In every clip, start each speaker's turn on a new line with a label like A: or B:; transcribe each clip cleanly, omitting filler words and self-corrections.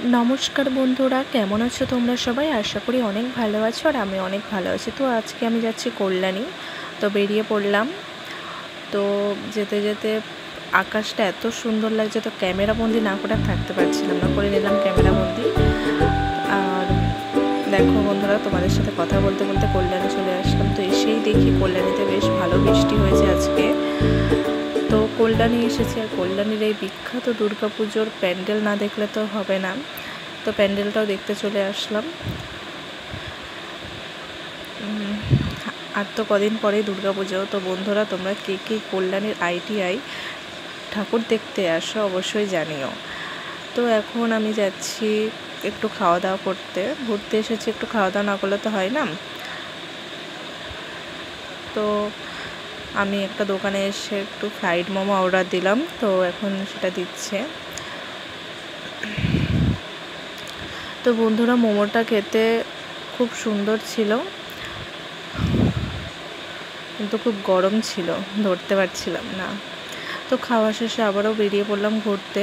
A: नमस्कार बंधुरा केमन आछो तोमरा सबाई आशा करी अनेक भालो आछो और आमी अनेक भालो आछि। तो आज के आमी जाচ্ছি कल्याणी। तो बेरिये पड़लाम। तो जेते जेते आकाशटा एत सुंदर लागছে तो कैमरा बंदी ना करे थाकते पारछिलाम ना, करे निलाम कैमरा बंदी। और देखो बंधुरा तोमादेर साथे कथा बोलते बोलते कल्याणी चले आसलाम। तो एसेई देखी कल्याणीते बेश भालो बृष्टि हयेছে आजके। तो कल्याणी एसेছি আর কল্যাণীর এই বিখ্যাত দুর্গাপুজোর প্যান্ডেল না দেখলে তো হবে না। তো প্যান্ডেলটাও দেখতে চলে আসলাম। আর তো কদিন পরেই দুর্গাপুজো। তো বন্ধুরা তোমরা কে কে কল্যাণীর আইটিআই ঠাকুর দেখতে আসো অবশ্যই জানিও। তো এখন আমি যাচ্ছি একটু খাওয়া দাওয়া করতে। ঘুরতে এসেছি, একটু খাওয়া দাওয়া না করলে তো হয় না। তো আমি একটা দোকানে এসে একটু ফ্রাইড মোমো অর্ডার দিলাম। তো এখন সেটা দিচ্ছে। তো বন্ধুরা মোমোটা খেতে খুব সুন্দর ছিল, কিন্তু খুব গরম ছিল, ধরতে পারছিলাম না। তো খাওয়া শেষে আবারও বেরিয়ে পড়লাম ঘুরতে।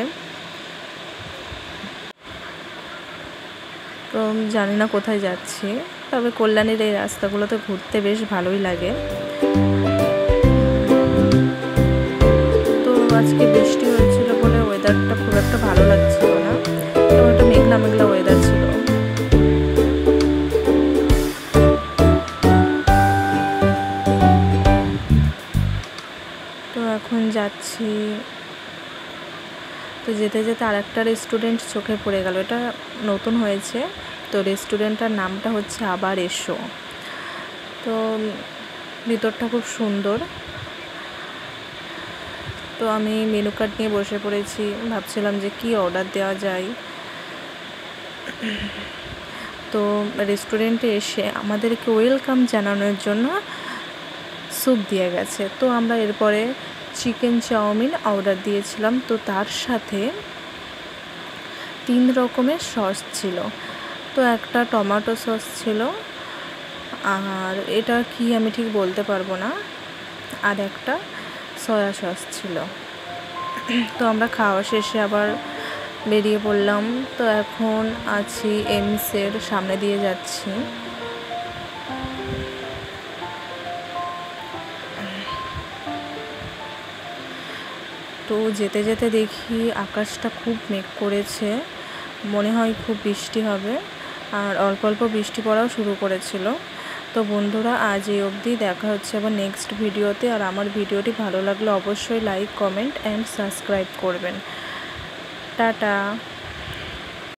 A: তো জানি না কোথায় যাচ্ছি, তবে কল্যাণীর এই রাস্তাগুলোতে ঘুরতে বেশ ভালোই লাগে। তো আজকে বৃষ্টি হচ্ছিল বলে ওয়েদারটা খুব একটা ভালো লাগছিল না, তো একটা মেঘলা মেঘলা ওয়েদার ছিল। তো এখন যাচ্ছি। তো যেতে যেতে আরেকটা রেস্টুরেন্ট চোখে পড়ে গেল। এটা নতুন হয়েছে। তো রেস্টুরেন্টটার নামটা হচ্ছে আবার এসো। তো ভিতরটা খুব সুন্দর। তো আমি মেনু কার্ড নিয়ে বসে পড়েছি, ভাবছিলাম যে কি অর্ডার দেওয়া যায়। তো রেস্টুরেন্টে এসে আমাদেরকে ওয়েলকাম জানানোর জন্য স্যুপ দিয়ে গেছে। তো আমরা এরপরে চিকেন চাউমিন অর্ডার দিয়েছিলাম। তো তার সাথে 3 রকমের সস ছিল। তো একটা টমেটো সস ছিল, আর এটা কি আমি ঠিক বলতে পারবো না, আর একটা সয়া সস ছিল। তো আমরা খাওয়া শেষে আবার বেরিয়ে পড়লাম। তো এখন আছি এমসের সামনে দিয়ে যাচ্ছি। তো যেতে যেতে দেখি আকাশটা খুব মেঘ করেছে, মনে হয় খুব বৃষ্টি হবে, আর অল্প অল্প বৃষ্টি পড়াও শুরু করেছিল। তো বন্ধুরা আজ এই অবধি, দেখা হচ্ছে আবার নেক্সট ভিডিওতে। আর আমার ভিডিওটি ভালো লাগলে অবশ্যই লাইক, কমেন্ট অ্যান্ড সাবস্ক্রাইব করবেন। টাটা।